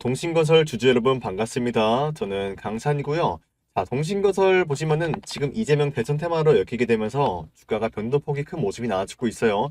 동신건설 주주 여러분 반갑습니다. 저는 강산이고요. 동신건설 보시면은 지금 이재명 대선 테마로 엮이게 되면서 주가가 변동폭이 큰 모습이 나와주고 있어요.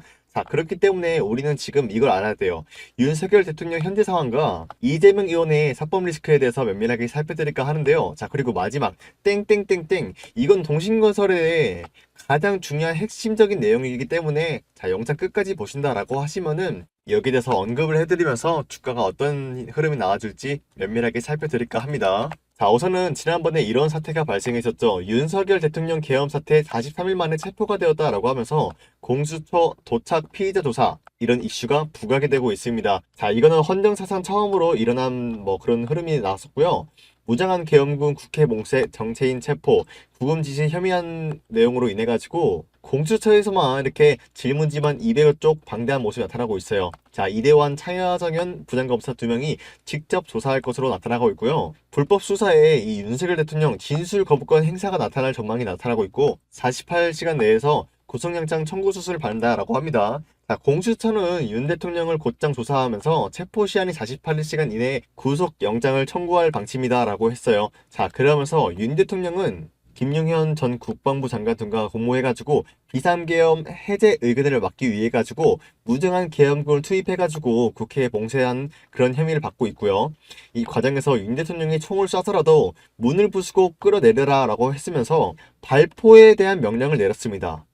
그렇기 때문에 우리는 지금 이걸 알아야 돼요. 윤석열 대통령 현재 상황과 이재명 의원의 사법 리스크에 대해서 면밀하게 살펴드릴까 하는데요. 그리고 마지막 땡땡땡땡, 이건 동신건설의 가장 중요한 핵심적인 내용이기 때문에 영상 끝까지 보신다라고 하시면은 여기에 대해서 언급을 해드리면서 주가가 어떤 흐름이 나와줄지 면밀하게 살펴드릴까 합니다. 우선은 지난번에 이런 사태가 발생했었죠. 윤석열 대통령 계엄 사태 43일 만에 체포가 되었다라고 하면서 공수처 도착 피의자 조사, 이런 이슈가 부각이 되고 있습니다. 이거는 헌정사상 처음으로 일어난 그런 흐름이 나왔었고요. 무장한 계엄군 국회 몽세 정체인 체포, 구금 지시 혐의한 내용으로 인해 가지고 공수처에서만 이렇게 질문지만 200여 쪽 방대한 모습이 나타나고 있어요. 이대환 차여정현 부장검사 2명이 직접 조사할 것으로 나타나고 있고요. 불법 수사에 이 윤석열 대통령 진술 거부권 행사가 나타날 전망이 나타나고 있고 48시간 내에서 구속영장 청구 수순을 밟는다라고 합니다. 공수처는 윤 대통령을 곧장 조사하면서 체포 시한이 48시간 이내에 구속영장을 청구할 방침이다라고 했어요. 그러면서 윤 대통령은 김용현 전 국방부 장관 등과 공모해가지고 비상계엄 해제 의견을 막기 위해가지고 무증한 계엄군을 투입해가지고 국회에 봉쇄한 그런 혐의를 받고 있고요. 이 과정에서 윤 대통령이 총을 쏴서라도 문을 부수고 끌어내려라 라고 했으면서 발포에 대한 명령을 내렸습니다.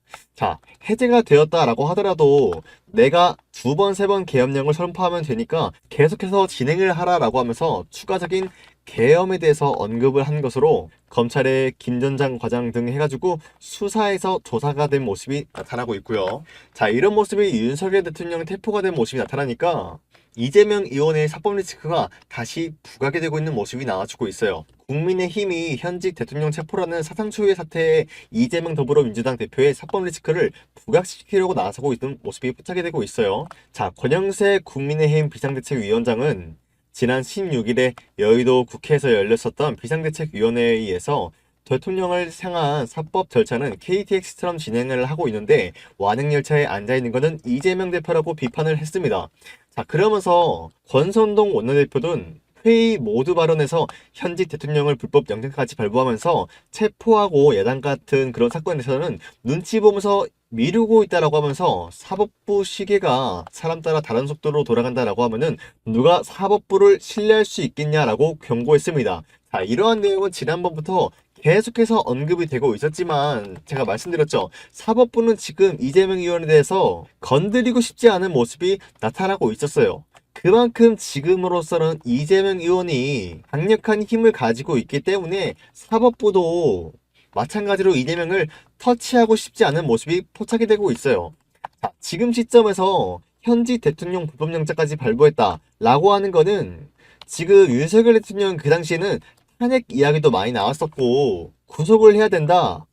해제가 되었다라고 하더라도 내가 2번, 3번 계엄령을 선포하면 되니까 계속해서 진행을 하라라고 하면서 추가적인 계엄에 대해서 언급을 한 것으로 검찰의 김 전 장 과장 등 해가지고 수사에서 조사가 된 모습이 나타나고 있고요. 이런 모습이 윤석열 대통령 태포가 된 모습이 나타나니까 이재명 의원의 사법 리스크가 다시 부각이 되고 있는 모습이 나와주고 있어요. 국민의힘이 현직 대통령 체포라는 사상 초유의 사태에 이재명 더불어민주당 대표의 사법 리스크를 부각시키려고 나서고 있는 모습이 포착이 되고 있어요. 권영세 국민의힘 비상대책위원장은 지난 16일에 여의도 국회에서 열렸었던 비상대책위원회의에서 대통령을 향한 사법 절차는 KTX처럼 진행을 하고 있는데 완행열차에 앉아있는 것은 이재명 대표라고 비판을 했습니다. 그러면서 권선동 원내대표는 회의 모두 발언에서 현직 대통령을 불법 영장까지 발부하면서 체포하고 야당 같은 그런 사건에서는 눈치 보면서 미루고 있다라고 하면서 사법부 시계가 사람 따라 다른 속도로 돌아간다라고 하면은 누가 사법부를 신뢰할 수 있겠냐라고 경고했습니다. 이러한 내용은 지난번부터 계속해서 언급이 되고 있었지만 제가 말씀드렸죠. 사법부는 지금 이재명 의원에 대해서 건드리고 싶지 않은 모습이 나타나고 있었어요. 그만큼 지금으로서는 이재명 의원이 강력한 힘을 가지고 있기 때문에 사법부도 마찬가지로 이재명을 터치하고 싶지 않은 모습이 포착이 되고 있어요. 지금 시점에서 현직 대통령 불법영장까지 발부했다라고 하는 거는 지금 윤석열 대통령 그 당시에는 탄핵 이야기도 많이 나왔었고 구속을 해야 된다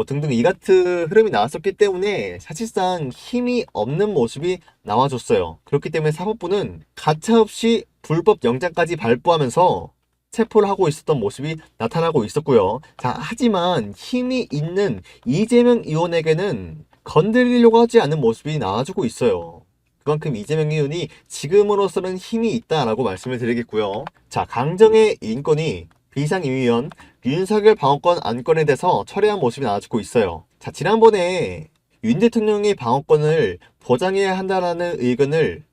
등등 이 같은 흐름이 나왔었기 때문에 사실상 힘이 없는 모습이 나와줬어요. 그렇기 때문에 사법부는 가차없이 불법 영장까지 발부하면서 체포를 하고 있었던 모습이 나타나고 있었고요. 하지만 힘이 있는 이재명 의원에게는 건드리려고 하지 않는 모습이 나와주고 있어요. 그만큼 이재명 의원이 지금으로서는 힘이 있다라고 말씀을 드리겠고요. 강정의 인권이 비상임의원 윤석열 방어권 안건에 대해서 철회한 모습이 나와주고 있어요. 지난번에 윤 대통령의 방어권을 보장해야 한다는 의견을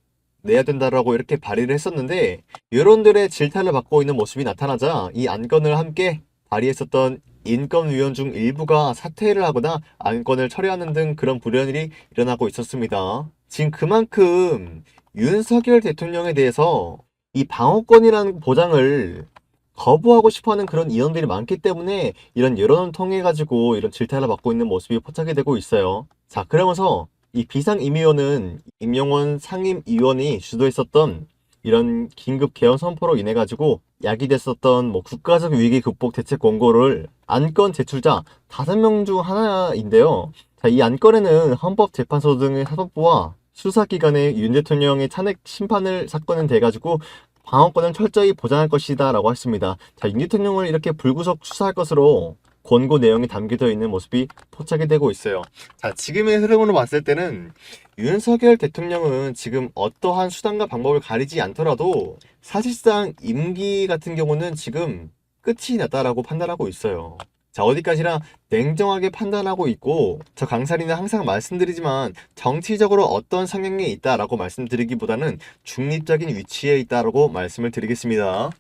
내야 된다라고 이렇게 발의를 했었는데 여론들의 질타를 받고 있는 모습이 나타나자 이 안건을 함께 발의했었던 인권위원 중 일부가 사퇴를 하거나 안건을 철회하는 등 그런 불연일이 일어나고 있었습니다. 지금 그만큼 윤석열 대통령에 대해서 이 방어권이라는 보장을 거부하고 싶어하는 그런 의원들이 많기 때문에 이런 여론을 통해 가지고 이런 질타를 받고 있는 모습이 포착이 되고 있어요. 그러면서 이 비상임의원은 임용원 상임위원이 주도했었던 이런 긴급 개헌 선포로 인해 가지고 야기됐었던 국가적 위기 극복 대책 권고를 안건 제출자 5명 중 하나인데요. 이 안건에는 헌법재판소 등의 사법부와 수사기관의 윤 대통령의 탄핵 심판을 사건은 돼가지고 방어권을 철저히 보장할 것이다 라고 했습니다. 윤 대통령을 이렇게 불구속 수사할 것으로 권고 내용이 담겨져 있는 모습이 포착이 되고 있어요. 자, 지금의 흐름으로 봤을 때는 윤석열 대통령은 지금 어떠한 수단과 방법을 가리지 않더라도 사실상 임기 같은 경우는 지금 끝이 났다라고 판단하고 있어요. 자, 어디까지나 냉정하게 판단하고 있고, 저 강사리는 항상 말씀드리지만 정치적으로 어떤 성향에 있다라고 말씀드리기보다는 중립적인 위치에 있다라고 말씀을 드리겠습니다.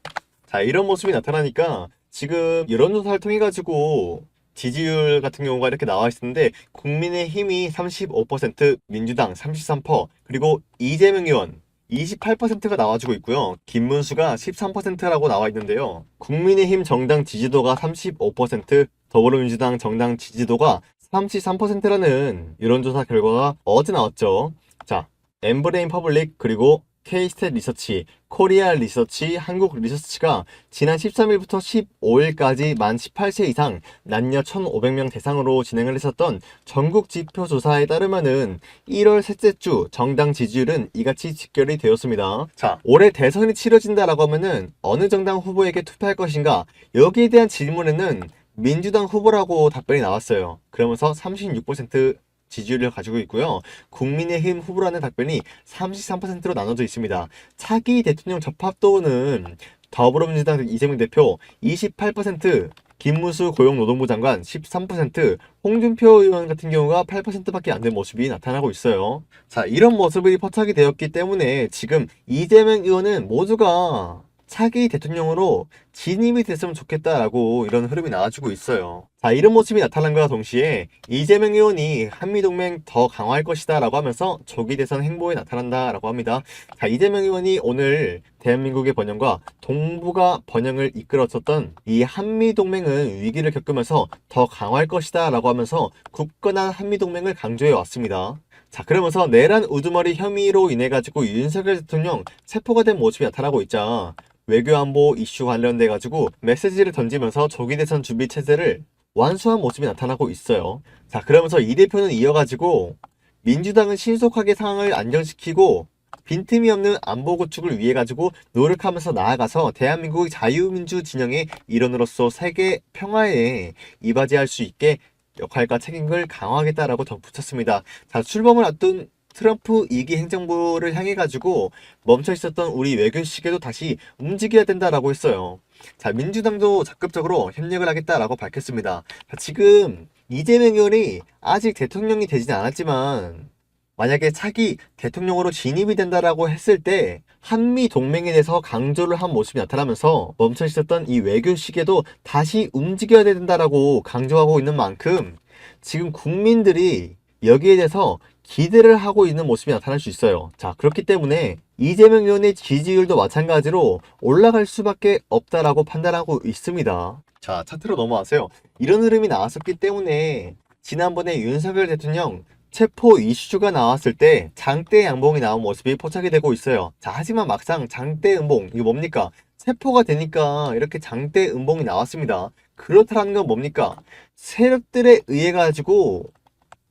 자, 이런 모습이 나타나니까 지금 여론조사를 통해 가지고 지지율 같은 경우가 이렇게 나와 있는데, 국민의힘이 35%, 민주당 33%, 그리고 이재명 의원 28%가 나와주고 있고요. 김문수가 13%라고 나와 있는데요. 국민의힘 정당 지지도가 35%, 더불어민주당 정당 지지도가 33%라는 여론조사 결과가 어제 나왔죠. 자, 엠브레인 퍼블릭 그리고 K스탯 리서치, 코리아 리서치, 한국 리서치가 지난 13일부터 15일까지 만 18세 이상 남녀 1,500명 대상으로 진행을 했었던 전국 지표 조사에 따르면은 1월 셋째 주 정당 지지율은 이같이 집결이 되었습니다. 자, 올해 대선이 치러진다라고 하면은 어느 정당 후보에게 투표할 것인가? 여기에 대한 질문에는 민주당 후보라고 답변이 나왔어요. 그러면서 36% 지지율을 가지고 있고요. 국민의힘 후보라는 답변이 33%로 나눠져 있습니다. 차기 대통령 접합도는 더불어민주당 이재명 대표 28%, 김문수 고용노동부 장관 13%, 홍준표 의원 같은 경우가 8%밖에 안 된 모습이 나타나고 있어요. 자, 이런 모습이 포착이 되었기 때문에 지금 이재명 의원은 모두가 차기 대통령으로 진입이 됐으면 좋겠다라고 이런 흐름이 나와주고 있어요. 자, 이런 모습이 나타난과 동시에 이재명 의원이 한미동맹 더 강화할 것이다 라고 하면서 조기 대선 행보에 나타난다 라고 합니다. 자, 이재명 의원이 오늘 대한민국의 번영과 동북아 번영을 이끌었었던 이 한미동맹은 위기를 겪으면서 더 강화할 것이다 라고 하면서 굳건한 한미동맹을 강조해 왔습니다. 자, 그러면서 내란 우두머리 혐의로 인해 가지고 윤석열 대통령 체포가 된 모습이 나타나고 있자 외교안보 이슈 관련돼 가지고 메시지를 던지면서 조기 대선 준비 체제를 완수한 모습이 나타나고 있어요. 자, 그러면서 이 대표는 이어가지고 민주당은 신속하게 상황을 안정시키고 빈틈이 없는 안보 구축을 위해 가지고 노력하면서 나아가서 대한민국의 자유민주 진영의 일원으로서 세계 평화에 이바지할 수 있게 역할과 책임을 강화하겠다라고 덧붙였습니다. 자, 출범을 앞둔 트럼프 2기 행정부를 향해 가지고 멈춰 있었던 우리 외교 시계도 다시 움직여야 된다라고 했어요. 자, 민주당도 적극적으로 협력을 하겠다라고 밝혔습니다. 자, 지금 이재명 의원이 아직 대통령이 되진 않았지만 만약에 차기 대통령으로 진입이 된다라고 했을 때 한미 동맹에 대해서 강조를 한 모습이 나타나면서 멈춰 있었던 이 외교 시계도 다시 움직여야 된다라고 강조하고 있는 만큼 지금 국민들이 여기에 대해서 기대를 하고 있는 모습이 나타날 수 있어요. 자, 그렇기 때문에 이재명 의원의 지지율도 마찬가지로 올라갈 수밖에 없다라고 판단하고 있습니다. 자, 차트로 넘어가세요. 이런 흐름이 나왔었기 때문에 지난번에 윤석열 대통령 체포 이슈가 나왔을 때 장대 양봉이 나온 모습이 포착이 되고 있어요. 자, 하지만 막상 장대 음봉, 이거 뭡니까? 체포가 되니까 이렇게 장대 음봉이 나왔습니다. 그렇다는 건 뭡니까? 세력들에 의해 가지고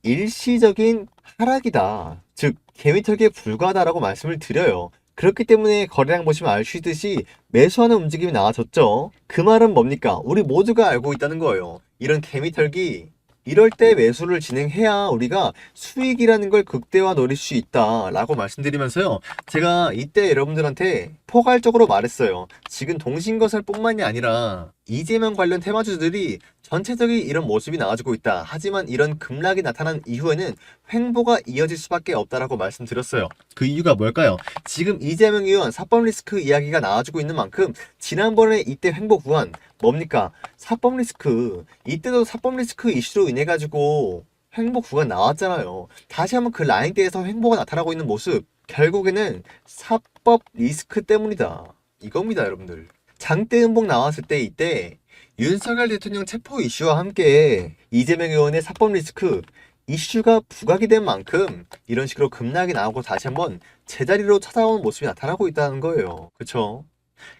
일시적인 하락이다. 즉, 개미털기에 불과하다라고 말씀을 드려요. 그렇기 때문에 거래량 보시면 알 수 있듯이 매수하는 움직임이 나와졌죠. 그 말은 뭡니까? 우리 모두가 알고 있다는 거예요. 이런 개미털기, 이럴 때 매수를 진행해야 우리가 수익이라는 걸 극대화 노릴 수 있다라고 말씀드리면서요. 제가 이때 여러분들한테 포괄적으로 말했어요. 지금 동신거설뿐만이 아니라 이재명 관련 테마주들이 전체적인 이런 모습이 나와주고 있다. 하지만 이런 급락이 나타난 이후에는 횡보가 이어질 수밖에 없다라고 말씀드렸어요. 그 이유가 뭘까요? 지금 이재명 의원 사법 리스크 이야기가 나와주고 있는 만큼 지난번에 이때 횡보 구간 뭡니까? 사법 리스크. 이때도 사법 리스크 이슈로 인해 가지고 횡보 구간 나왔잖아요. 다시 한번 그 라인대에서 횡보가 나타나고 있는 모습. 결국에는 사법 리스크 때문이다. 이겁니다, 여러분들. 장대 음봉 나왔을 때 이때 윤석열 대통령 체포 이슈와 함께 이재명 의원의 사법 리스크 이슈가 부각이 된 만큼 이런 식으로 급락이 나오고 다시 한번 제자리로 찾아오는 모습이 나타나고 있다는 거예요. 그렇죠?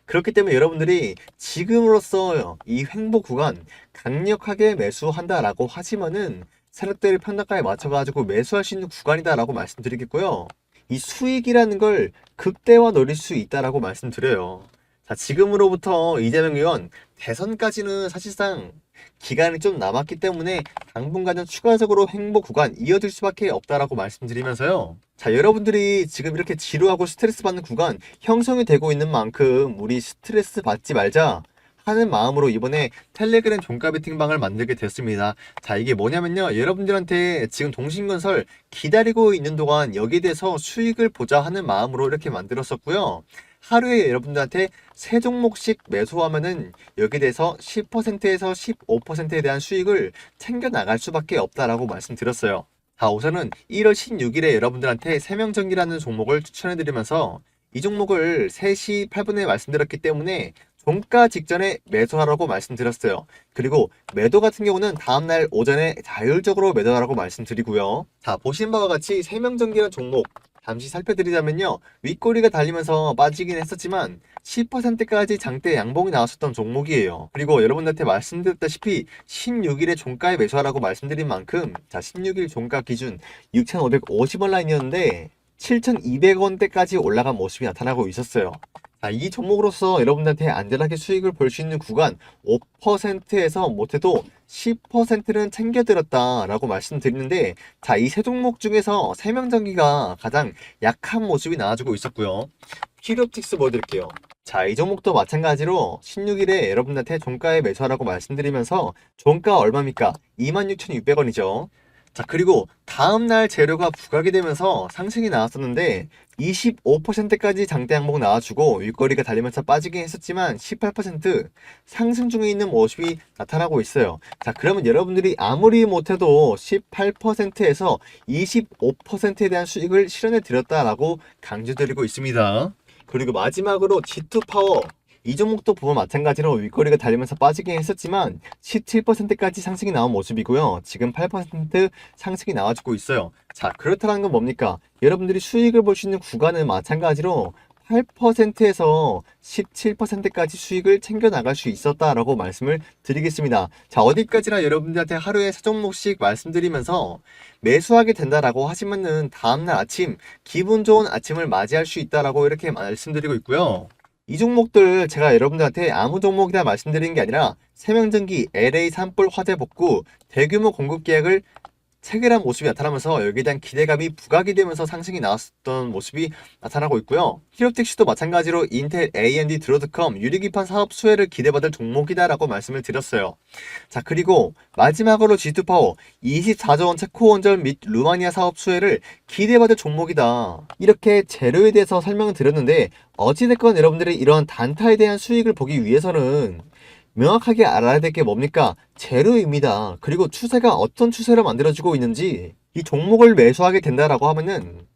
그렇기 때문에 여러분들이 지금으로서 이 횡보 구간 강력하게 매수한다라고 하지만은 세력들의 편단가에 맞춰가지고 매수할 수 있는 구간이다라고 말씀드리겠고요. 이 수익이라는 걸 극대화 노릴 수 있다라고 말씀드려요. 자, 지금으로부터 이재명 의원 대선까지는 사실상 기간이 좀 남았기 때문에 당분간은 추가적으로 횡보 구간 이어질 수밖에 없다라고 말씀드리면서요. 자, 여러분들이 지금 이렇게 지루하고 스트레스 받는 구간 형성이 되고 있는 만큼 우리 스트레스 받지 말자 하는 마음으로 이번에 텔레그램 종가 베팅방을 만들게 됐습니다. 자, 이게 뭐냐면요. 여러분들한테 지금 동신건설 기다리고 있는 동안 여기에 대해서 수익을 보자 하는 마음으로 이렇게 만들었었고요. 하루에 여러분들한테 세 종목씩 매수하면은 여기에 대해서 10%에서 15%에 대한 수익을 챙겨 나갈 수밖에 없다라고 말씀드렸어요. 자, 우선은 1월 16일에 여러분들한테 세명전기라는 종목을 추천해드리면서 이 종목을 3시 8분에 말씀드렸기 때문에 종가 직전에 매수하라고 말씀드렸어요. 그리고 매도 같은 경우는 다음날 오전에 자율적으로 매도하라고 말씀드리고요. 자, 보신 바와 같이 세명전기라는 종목 잠시 살펴드리자면요. 윗꼬리가 달리면서 빠지긴 했었지만 10%까지 장대 양봉이 나왔었던 종목이에요. 그리고 여러분들한테 말씀드렸다시피 16일에 종가에 매수하라고 말씀드린 만큼 자, 16일 종가 기준 6,550원 라인이었는데 7,200원대까지 올라간 모습이 나타나고 있었어요. 자, 이 종목으로서 여러분들한테 안전하게 수익을 볼 수 있는 구간 5%에서 못해도 10%는 챙겨드렸다라고 말씀드리는데, 자, 이 세 종목 중에서 세명전기가 가장 약한 모습이 나와주고 있었고요. 키롭틱스 보여드릴게요. 자, 이 종목도 마찬가지로 16일에 여러분들한테 종가에 매수하라고 말씀드리면서 종가 얼마입니까? 26,600원이죠. 자, 그리고 다음날 재료가 부각이 되면서 상승이 나왔었는데 25%까지 장대 양봉 나와주고 윗거리가 달리면서 빠지긴 했었지만 18% 상승 중에 있는 모습이 나타나고 있어요. 자, 그러면 여러분들이 아무리 못해도 18%에서 25%에 대한 수익을 실현해 드렸다라고 강조드리고 있습니다. 그리고 마지막으로 G2파워 이 종목도 보면 마찬가지로 윗거리가 달리면서 빠지긴 했었지만 17%까지 상승이 나온 모습이고요. 지금 8% 상승이 나와주고 있어요. 자, 그렇다는 건 뭡니까? 여러분들이 수익을 볼 수 있는 구간은 마찬가지로 8%에서 17%까지 수익을 챙겨 나갈 수 있었다라고 말씀을 드리겠습니다. 자, 어디까지나 여러분들한테 하루에 3종목씩 말씀드리면서 매수하게 된다라고 하시면은 다음날 아침 기분 좋은 아침을 맞이할 수 있다라고 이렇게 말씀드리고 있고요. 이 종목들 제가 여러분들한테 아무 종목이나 말씀드리는 게 아니라 세명전기, LA 산불 화재 복구, 대규모 공급 계약을 체결한 모습이 나타나면서 여기에 대한 기대감이 부각이 되면서 상승이 나왔던 모습이 나타나고 있고요. 히로텍시도 마찬가지로 인텔, AMD, 드로드컴, 유리기판 사업 수혜를 기대받을 종목이다라고 말씀을 드렸어요. 자, 그리고 마지막으로 G2파워 24조 원 체코 원전 및 루마니아 사업 수혜를 기대받을 종목이다. 이렇게 재료에 대해서 설명을 드렸는데 어찌됐건 여러분들이 이런 단타에 대한 수익을 보기 위해서는 명확하게 알아야 될 게 뭡니까? 재료입니다. 그리고 추세가 어떤 추세로 만들어지고 있는지 이 종목을 매수하게 된다라고 하면은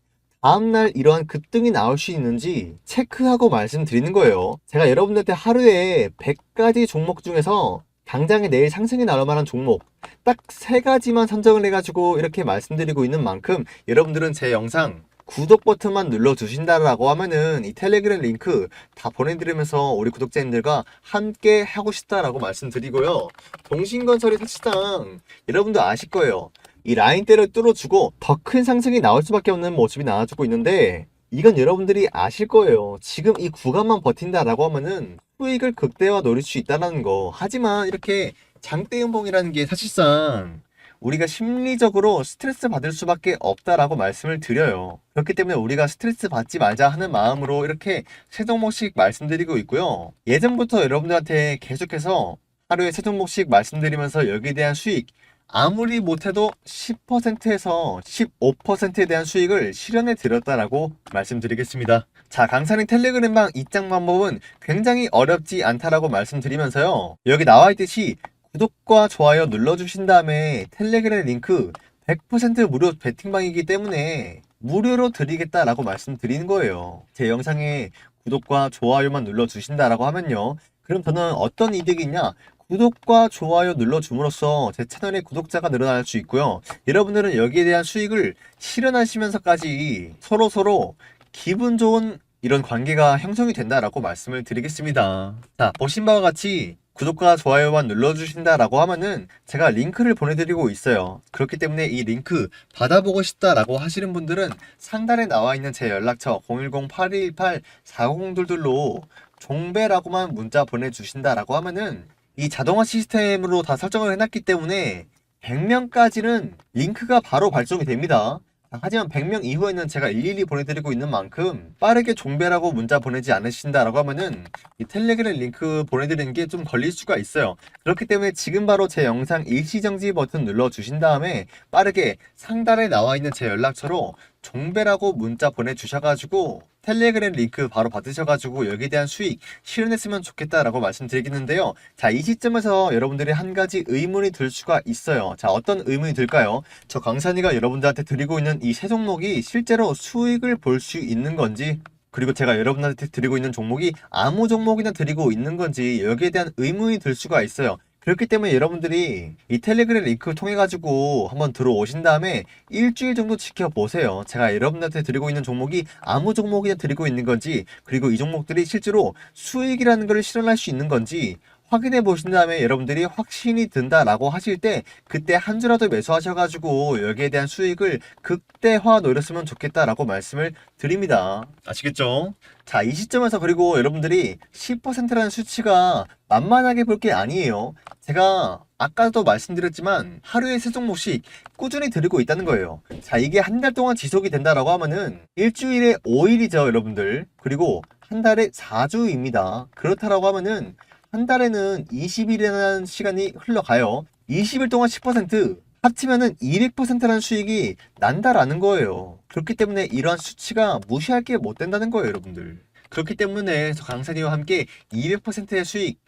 다음날 이러한 급등이 나올 수 있는지 체크하고 말씀드리는 거예요. 제가 여러분들한테 하루에 100가지 종목 중에서 당장에 내일 상승이 나올 만한 종목 딱 3가지만 선정을 해가지고 이렇게 말씀드리고 있는 만큼 여러분들은 제 영상 구독 버튼만 눌러주신다라고 하면은 이 텔레그램 링크 다 보내드리면서 우리 구독자님들과 함께 하고 싶다라고 말씀드리고요. 동신건설이 사실상 여러분도 아실 거예요. 이 라인대를 뚫어주고 더 큰 상승이 나올 수밖에 없는 모습이 나와주고 있는데 이건 여러분들이 아실 거예요. 지금 이 구간만 버틴다라고 하면은 수익을 극대화 노릴 수 있다는 거. 하지만 이렇게 장대 연봉이라는 게 사실상 우리가 심리적으로 스트레스 받을 수밖에 없다라고 말씀을 드려요. 그렇기 때문에 우리가 스트레스 받지 말자 하는 마음으로 이렇게 세 종목씩 말씀드리고 있고요. 예전부터 여러분들한테 계속해서 하루에 세 종목씩 말씀드리면서 여기에 대한 수익 아무리 못해도 10%에서 15%에 대한 수익을 실현해 드렸다라고 말씀드리겠습니다. 자, 강산의 텔레그램방 입장 방법은 굉장히 어렵지 않다라고 말씀드리면서요. 여기 나와 있듯이 구독과 좋아요 눌러주신 다음에 텔레그램 링크 100% 무료 베팅방이기 때문에 무료로 드리겠다라고 말씀드리는 거예요. 제 영상에 구독과 좋아요만 눌러주신다라고 하면요. 그럼 저는 어떤 이득이 있냐? 구독과 좋아요 눌러줌으로써 제 채널의 구독자가 늘어날 수 있고요. 여러분들은 여기에 대한 수익을 실현하시면서까지 서로 기분 좋은 이런 관계가 형성이 된다라고 말씀을 드리겠습니다. 자, 보신 바와 같이 구독과 좋아요만 눌러주신다라고 하면은 제가 링크를 보내드리고 있어요. 그렇기 때문에 이 링크 받아보고 싶다라고 하시는 분들은 상단에 나와 있는 제 연락처 010-8218-4022로 종배라고만 문자 보내주신다라고 하면은 이 자동화 시스템으로 다 설정을 해놨기 때문에 100명까지는 링크가 바로 발송이 됩니다. 하지만 100명 이후에는 제가 일일이 보내드리고 있는 만큼 빠르게 종배라고 문자 보내지 않으신다라고 하면은 이 텔레그램 링크 보내드리는 게 좀 걸릴 수가 있어요. 그렇기 때문에 지금 바로 제 영상 일시정지 버튼 눌러주신 다음에 빠르게 상단에 나와 있는 제 연락처로 종배라고 문자 보내주셔가지고 텔레그램 링크 바로 받으셔가지고 여기에 대한 수익 실현했으면 좋겠다라고 말씀드리겠는데요. 자, 이 시점에서 여러분들이 한 가지 의문이 들 수가 있어요. 자, 어떤 의문이 들까요? 저 강산이가 여러분들한테 드리고 있는 이 세 종목이 실제로 수익을 볼 수 있는 건지, 그리고 제가 여러분한테 드리고 있는 종목이 아무 종목이나 드리고 있는 건지 여기에 대한 의문이 들 수가 있어요. 그렇기 때문에 여러분들이 이 텔레그램 링크 통해 가지고 한번 들어오신 다음에 일주일 정도 지켜보세요. 제가 여러분한테 드리고 있는 종목이 아무 종목이나 드리고 있는 건지, 그리고 이 종목들이 실제로 수익이라는 것을 실현할 수 있는 건지 확인해 보신 다음에 여러분들이 확신이 든다라고 하실 때 그때 한 주라도 매수하셔가지고 여기에 대한 수익을 극대화 노렸으면 좋겠다라고 말씀을 드립니다. 아시겠죠? 자, 이 시점에서 그리고 여러분들이 10%라는 수치가 만만하게 볼 게 아니에요. 제가 아까도 말씀드렸지만 하루에 3종목씩 꾸준히 드리고 있다는 거예요. 자, 이게 한 달 동안 지속이 된다라고 하면은 일주일에 5일이죠, 여러분들. 그리고 한 달에 4주입니다. 그렇다라고 하면은 한 달에는 20일이라는 시간이 흘러가요. 20일 동안 10% 합치면은 200%라는 수익이 난다라는 거예요. 그렇기 때문에 이러한 수치가 무시할 게 못 된다는 거예요, 여러분들. 그렇기 때문에 저 강산이와 함께 200%의 수익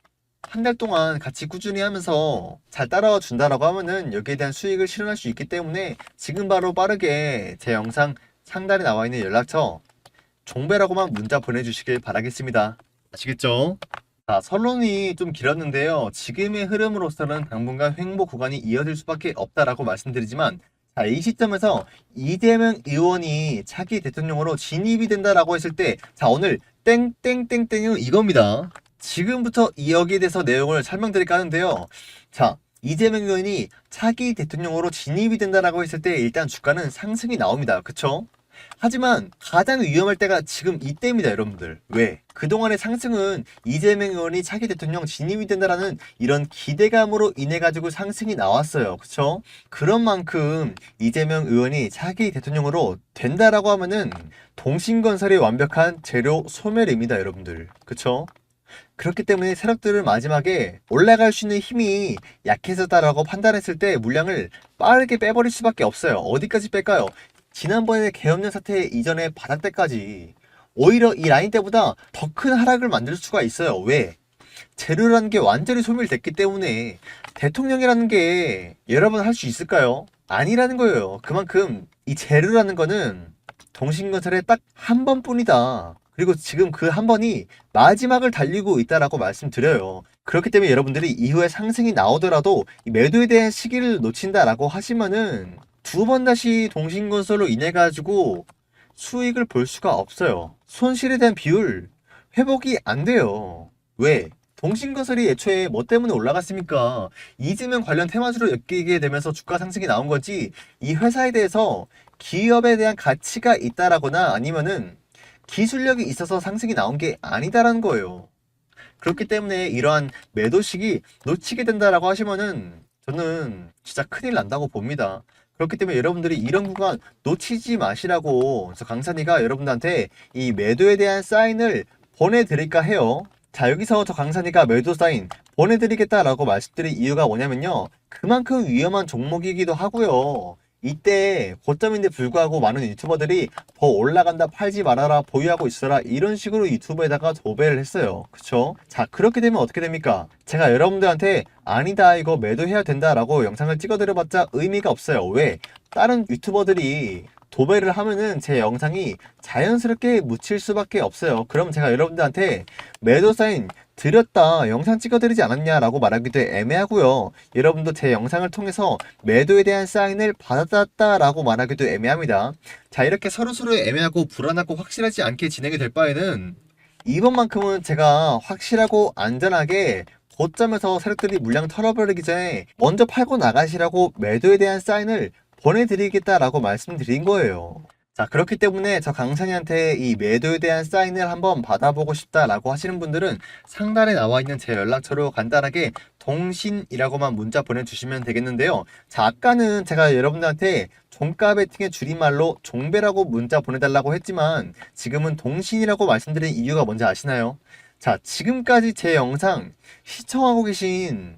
한 달 동안 같이 꾸준히 하면서 잘 따라와 준다라고 하면은 여기에 대한 수익을 실현할 수 있기 때문에 지금 바로 빠르게 제 영상 상단에 나와 있는 연락처 종배라고만 문자 보내주시길 바라겠습니다. 아시겠죠? 자, 설론이 좀 길었는데요. 지금의 흐름으로서는 당분간 횡보 구간이 이어질 수밖에 없다라고 말씀드리지만, 자, 이 시점에서 이재명 의원이 차기 대통령으로 진입이 된다라고 했을 때, 자, 오늘 땡땡땡땡은 이겁니다. 지금부터 여기에 대해서 내용을 설명드릴까 하는데요. 자, 이재명 의원이 차기 대통령으로 진입이 된다라고 했을 때 일단 주가는 상승이 나옵니다. 그쵸? 하지만 가장 위험할 때가 지금 이때입니다, 여러분들. 왜? 그동안의 상승은 이재명 의원이 차기 대통령 진입이 된다라는 이런 기대감으로 인해 가지고 상승이 나왔어요. 그쵸? 그런 만큼 이재명 의원이 차기 대통령으로 된다라고 하면은 동신건설이 완벽한 재료 소멸입니다, 여러분들. 그쵸? 그렇기 때문에 세력들을 마지막에 올라갈 수 있는 힘이 약해졌다라고 판단했을 때 물량을 빠르게 빼버릴 수밖에 없어요. 어디까지 뺄까요? 지난번에 계엄령 사태 이전에 바닥 때까지 오히려 이 라인 때보다 더 큰 하락을 만들 수가 있어요. 왜? 재료라는 게 완전히 소멸됐기 때문에 대통령이라는 게 여러분 할 수 있을까요? 아니라는 거예요. 그만큼 이 재료라는 거는 동신건설에 딱 한 번뿐이다. 그리고 지금 그 한 번이 마지막을 달리고 있다라고 말씀드려요. 그렇기 때문에 여러분들이 이후에 상승이 나오더라도 이 매도에 대한 시기를 놓친다라고 하시면은 두 번 다시 동신건설로 인해 가지고 수익을 볼 수가 없어요. 손실에 대한 비율 회복이 안 돼요. 왜? 동신건설이 애초에 뭐 때문에 올라갔습니까? 이재명 관련 테마주로 엮이게 되면서 주가 상승이 나온 거지, 이 회사에 대해서 기업에 대한 가치가 있다라거나 아니면은 기술력이 있어서 상승이 나온 게 아니다라는 거예요. 그렇기 때문에 이러한 매도식이 놓치게 된다라고 하시면은 저는 진짜 큰일 난다고 봅니다. 그렇기 때문에 여러분들이 이런 구간 놓치지 마시라고 저 강산이가 여러분들한테 이 매도에 대한 사인을 보내드릴까 해요. 자, 여기서 저 강산이가 매도 사인 보내드리겠다라고 말씀드릴 이유가 뭐냐면요, 그만큼 위험한 종목이기도 하고요. 이때 고점인데 불구하고 많은 유튜버들이 더 올라간다, 팔지 말아라, 보유하고 있어라, 이런 식으로 유튜브에다가 도배를 했어요. 그쵸? 자, 그렇게 되면 어떻게 됩니까? 제가 여러분들한테 아니다, 이거 매도해야 된다라고 영상을 찍어드려봤자 의미가 없어요. 왜? 다른 유튜버들이 도배를 하면은 제 영상이 자연스럽게 묻힐 수밖에 없어요. 그럼 제가 여러분들한테 매도 사인 드렸다, 영상 찍어드리지 않았냐라고 말하기도 애매하고요. 여러분도 제 영상을 통해서 매도에 대한 사인을 받았다라고 말하기도 애매합니다. 자, 이렇게 서로서로 애매하고 불안하고 확실하지 않게 진행이 될 바에는 이번만큼은 제가 확실하고 안전하게 고점에서 세력들이 물량 털어버리기 전에 먼저 팔고 나가시라고 매도에 대한 사인을 보내드리겠다라고 말씀드린 거예요. 자, 그렇기 때문에 저 강산이한테 이 매도에 대한 사인을 한번 받아보고 싶다라고 하시는 분들은 상단에 나와 있는 제 연락처로 간단하게 동신이라고만 문자 보내주시면 되겠는데요. 자, 아까는 제가 여러분들한테 종가 베팅의 줄임말로 종배라고 문자 보내달라고 했지만 지금은 동신이라고 말씀드린 이유가 뭔지 아시나요? 자, 지금까지 제 영상 시청하고 계신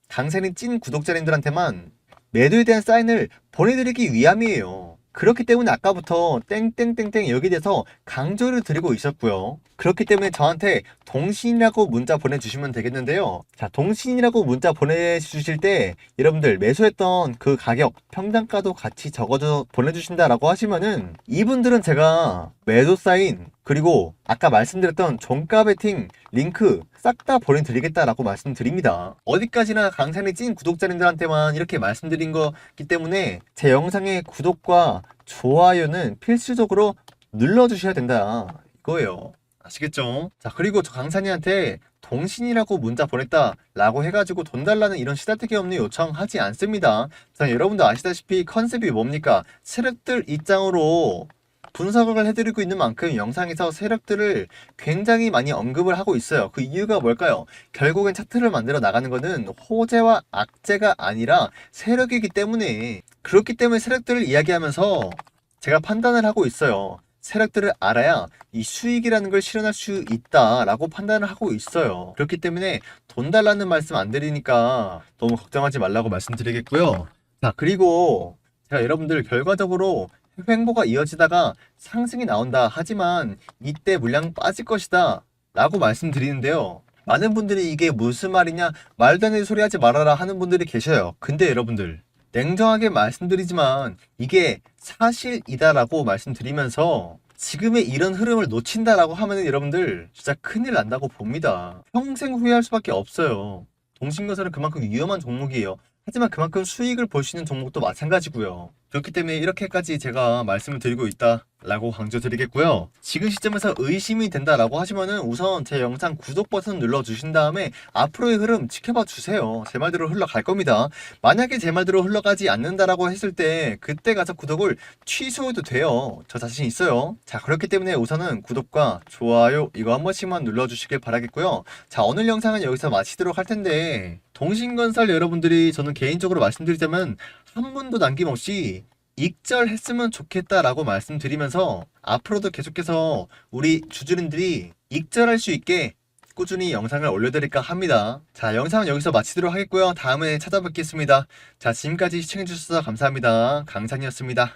강산이 찐 구독자님들한테만 매도에 대한 사인을 보내드리기 위함이에요. 그렇기 때문에 아까부터 땡땡땡땡 여기 대해서 강조를 드리고 있었고요. 그렇기 때문에 저한테 동신이라고 문자 보내주시면 되겠는데요. 자, 동신이라고 문자 보내주실 때 여러분들 매수했던 그 가격 평단가도 같이 적어서 보내주신다라고 하시면은 이분들은 제가 매도 사인 그리고 아까 말씀드렸던 종가 베팅 링크 싹 다 보내드리겠다라고 말씀드립니다. 어디까지나 강산이 찐 구독자님들한테만 이렇게 말씀드린 거기 때문에 제 영상의 구독과 좋아요는 필수적으로 눌러주셔야 된다 이거예요. 아시겠죠? 자, 그리고 저 강산이한테 동신이라고 문자 보냈다라고 해가지고 돈 달라는 이런 시달뜨기 없는 요청하지 않습니다. 자, 여러분도 아시다시피 컨셉이 뭡니까? 세력들 입장으로 분석을 해드리고 있는 만큼 영상에서 세력들을 굉장히 많이 언급을 하고 있어요. 그 이유가 뭘까요? 결국엔 차트를 만들어 나가는 거는 호재와 악재가 아니라 세력이기 때문에, 그렇기 때문에 세력들을 이야기하면서 제가 판단을 하고 있어요. 세력들을 알아야 이 수익이라는 걸 실현할 수 있다라고 판단을 하고 있어요. 그렇기 때문에 돈 달라는 말씀 안 드리니까 너무 걱정하지 말라고 말씀드리겠고요. 자, 그리고 제가 여러분들 결과적으로 횡보가 이어지다가 상승이 나온다 하지만 이때 물량 빠질 것이다 라고 말씀드리는데요. 많은 분들이 이게 무슨 말이냐, 말도 안 되는 소리 하지 말아라 하는 분들이 계셔요. 근데 여러분들 냉정하게 말씀드리지만 이게 사실이다라고 말씀드리면서 지금의 이런 흐름을 놓친다라고 하면 여러분들 진짜 큰일 난다고 봅니다. 평생 후회할 수밖에 없어요. 동신건설은 그만큼 위험한 종목이에요. 하지만 그만큼 수익을 볼 수 있는 종목도 마찬가지고요. 그렇기 때문에 이렇게까지 제가 말씀을 드리고 있다라고 강조드리겠고요. 지금 시점에서 의심이 된다라고 하시면은 우선 제 영상 구독 버튼 눌러주신 다음에 앞으로의 흐름 지켜봐 주세요. 제 말대로 흘러갈 겁니다. 만약에 제 말대로 흘러가지 않는다라고 했을 때 그때 가서 구독을 취소해도 돼요. 저 자신 있어요. 자, 그렇기 때문에 우선은 구독과 좋아요 이거 한 번씩만 눌러주시길 바라겠고요. 자, 오늘 영상은 여기서 마치도록 할 텐데 동신건설 여러분들이 저는 개인적으로 말씀드리자면 한 분도 남김없이 익절했으면 좋겠다라고 말씀드리면서 앞으로도 계속해서 우리 주주님들이 익절할 수 있게 꾸준히 영상을 올려드릴까 합니다. 자, 영상은 여기서 마치도록 하겠고요. 다음에 찾아뵙겠습니다. 자, 지금까지 시청해주셔서 감사합니다. 강산이었습니다.